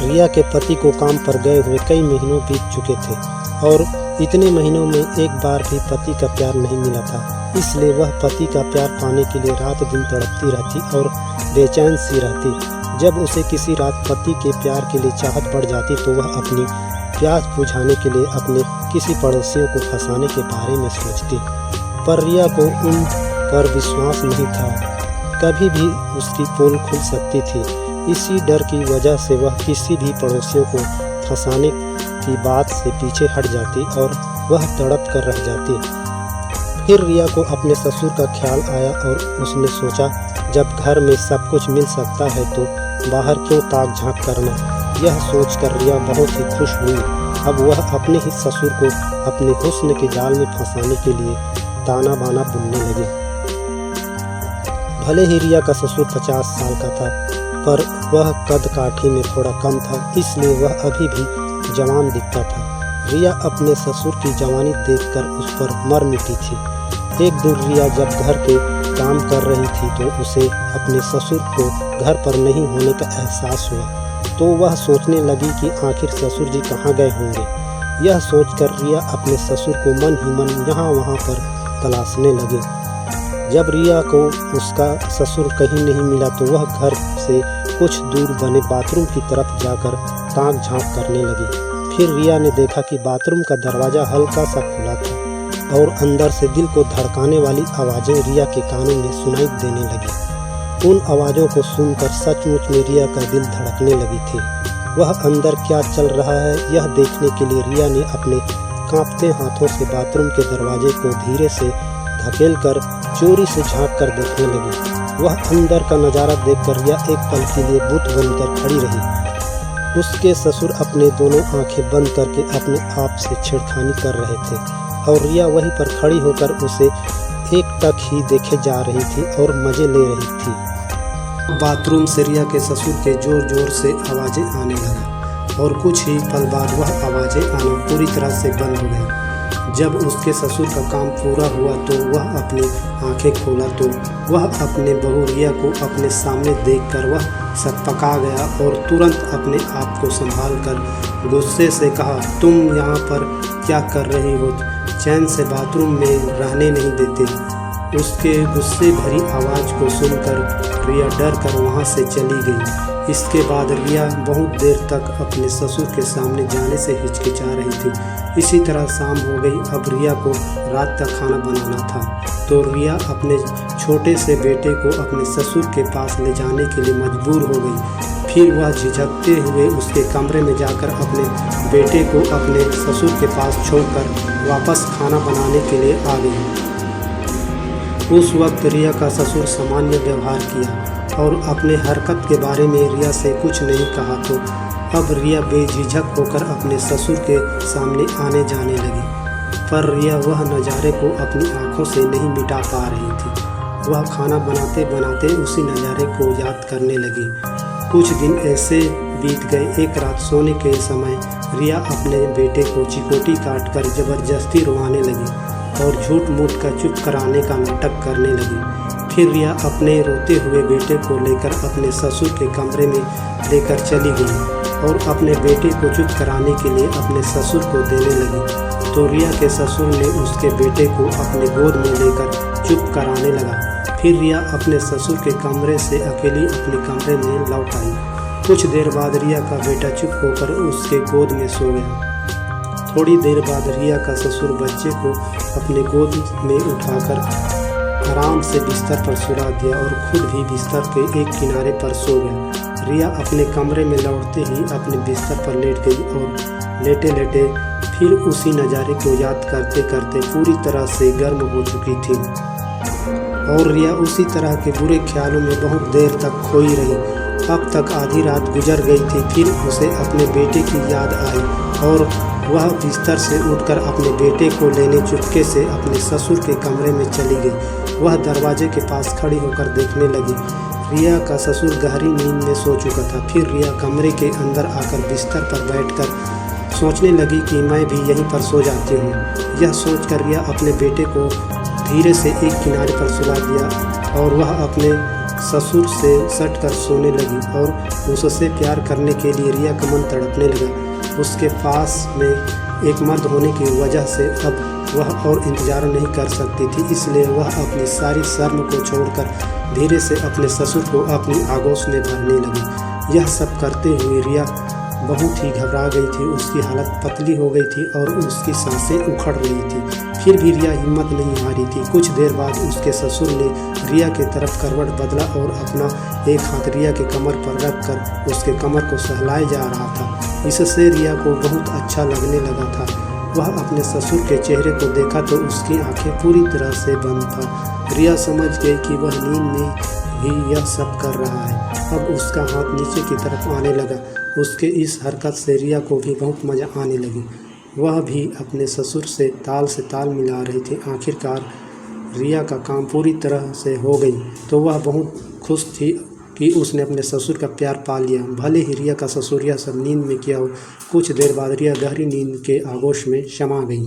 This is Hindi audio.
रिया के पति को काम पर गए हुए कई महीनों बीत चुके थे और इतने महीनों में एक बार भी पति का प्यार नहीं मिला था। इसलिए वह पति का प्यार पाने के लिए रात दिन तड़पती रहती और बेचैन सी रहती। जब उसे किसी रात पति के प्यार के लिए चाहत बढ़ जाती तो वह अपनी प्यास बुझाने के लिए अपने किसी पड़ोसियों को फंसाने के बारे में सोचती। पर रिया को उन पर विश्वास नहीं था। कभी भी उसकी पोल खुल सकती थी। इसी डर की वजह से वह किसी भी पड़ोसियों को फंसाने की बात से पीछे हट जाती और वह तड़प कर रह जाती। फिर रिया को अपने ससुर का ख्याल आया और उसने सोचा, जब घर में सब कुछ मिल सकता है तो बाहर क्यों ताक झांक करना। यह सोचकर रिया बहुत ही खुश हुई। अब वह अपने ही ससुर को अपने हुस्न के जाल में फंसाने के लिए ताना बाना बुनने लगे। भले ही रिया का ससुर 50 साल का था, पर वह कद काठी में थोड़ा कम था, इसलिए वह अभी भी जवान दिखता था। रिया अपने ससुर की जवानी देखकर उस पर मर मिटी थी। एक दिन रिया जब घर के काम कर रही थी तो उसे अपने ससुर को घर पर नहीं होने का एहसास हुआ। तो वह सोचने लगी कि आखिर ससुर जी कहाँ गए होंगे। यह सोचकर रिया अपने ससुर को मन ही मन यहाँ वहाँ पर तलाशने लगी। जब रिया को उसका ससुर कहीं नहीं मिला तो वह घर से कुछ दूर बने बाथरूम की तरफ जाकर ताक झांक करने लगी। फिर रिया ने देखा कि बाथरूम का दरवाज़ा हल्का सा खुला था और अंदर से दिल को धड़काने वाली आवाज़ें रिया के कानों में सुनाई देने लगी। उन आवाज़ों को सुनकर सचमुच में रिया का दिल धड़कने लगी थी। वह अंदर क्या चल रहा है यह देखने के लिए रिया ने अपने कांपते हाथों से बाथरूम के दरवाजे को धीरे से धकेलकर चोरी से झांक कर देखने लगी। वह अंदर का नज़ारा देखकर रिया एक पल के लिए बुत बनकर खड़ी रही। उसके ससुर अपने दोनों आंखें बंद करके अपने आप से छेड़खानी कर रहे थे और रिया वहीं पर खड़ी होकर उसे एकटक ही देखे जा रही थी और मज़े ले रही थी। बाथरूम से रिया के ससुर के जोर जोर से आवाज़ें आने लगा और कुछ ही पल बाद वह आवाज़ें आना पूरी तरह से बंद हो गई। जब उसके ससुर का काम पूरा हुआ तो वह अपनी आंखें खोला तो वह अपने बहू रिया को अपने सामने देखकर वह सकपका गया और तुरंत अपने आप को संभाल कर गुस्से से कहा, तुम यहाँ पर क्या कर रही हो? चैन से बाथरूम में रहने नहीं देते। उसके गुस्से भरी आवाज़ को सुनकर रिया डर कर वहाँ से चली गई। इसके बाद रिया बहुत देर तक अपने ससुर के सामने जाने से हिचकिचा रही थी। इसी तरह शाम हो गई। अब रिया को रात का खाना बनाना था तो रिया अपने छोटे से बेटे को अपने ससुर के पास ले जाने के लिए मजबूर हो गई। फिर वह झिझकते हुए उसके कमरे में जाकर अपने बेटे को अपने ससुर के पास छोड़कर वापस खाना बनाने के लिए आ गई। उस वक्त रिया का ससुर सामान्य व्यवहार किया और अपने हरकत के बारे में रिया से कुछ नहीं कहा। तो अब रिया बेझिझक होकर अपने ससुर के सामने आने जाने लगी। पर रिया वह नज़ारे को अपनी आंखों से नहीं मिटा पा रही थी। वह खाना बनाते बनाते उसी नज़ारे को याद करने लगी। कुछ दिन ऐसे बीत गए। एक रात सोने के समय रिया अपने बेटे को चिकोटी काटकर ज़बरदस्ती रुलाने लगी और झूठ मूठ का चुप कराने का नाटक करने लगी। फिर रिया अपने रोते हुए बेटे को लेकर अपने ससुर के कमरे में लेकर चली गई और अपने बेटे को चुप कराने के लिए अपने ससुर को देने लगी। तो रिया के ससुर ने उसके बेटे को अपने गोद में लेकर चुप कराने लगा। फिर रिया अपने ससुर के कमरे से अकेली अपने कमरे में लौट आई। कुछ देर बाद रिया का बेटा चुप होकर उसके गोद में सो गया। थोड़ी देर बाद रिया का ससुर बच्चे को अपने गोद में उठाकर आराम से बिस्तर पर सुला दिया और खुद भी बिस्तर के एक किनारे पर सो गया। रिया अपने कमरे में लौटते ही अपने बिस्तर पर लेट गई और लेटे लेटे फिर उसी नज़ारे को याद करते करते पूरी तरह से गर्म हो चुकी थी और रिया उसी तरह के बुरे ख्यालों में बहुत देर तक खोई रही। अब तक आधी रात गुजर गई थी। फिर उसे अपने बेटे की याद आई और वह बिस्तर से उठकर अपने बेटे को लेने चुपके से अपने ससुर के कमरे में चली गई। वह दरवाजे के पास खड़ी होकर देखने लगी। रिया का ससुर गहरी नींद में सो चुका था। फिर रिया कमरे के अंदर आकर बिस्तर पर बैठकर सोचने लगी कि मैं भी यहीं पर सो जाती हूँ। यह सोचकर रिया अपने बेटे को धीरे से एक किनारे पर सुला दिया और वह अपने ससुर से सट कर सोने लगी और उससे प्यार करने के लिए रिया का मन तड़पने लगा। उसके पास में एक मर्द होने की वजह से अब वह और इंतजार नहीं कर सकती थी, इसलिए वह अपनी सारी शर्म को छोड़कर धीरे से अपने ससुर को अपनी आगोश में भरने लगी। यह सब करते हुए रिया बहुत ही घबरा गई थी। उसकी हालत पतली हो गई थी और उसकी सांसें उखड़ रही थी। फिर भी रिया हिम्मत नहीं हारी थी। कुछ देर बाद उसके ससुर ने रिया की तरफ करवट बदला और अपना एक हाथ रिया के कमर पर रखकर उसके कमर को सहलाए जा रहा था। इससे रिया को बहुत अच्छा लगने लगा था। वह अपने ससुर के चेहरे को देखा तो उसकी आंखें पूरी तरह से बंद था। रिया समझ गई कि वह नींद में ही यह सब कर रहा है। अब उसका हाथ नीचे की तरफ आने लगा। उसके इस हरकत से रिया को भी बहुत मज़ा आने लगी। वह भी अपने ससुर से ताल मिला रही थी। आखिरकार रिया का काम पूरी तरह से हो गई तो वह बहुत खुश थी कि उसने अपने ससुर का प्यार पा लिया। भले ही रिया का ससुर यह सब नींद में किया हो, कुछ देर बाद रिया गहरी नींद के आगोश में समा गई।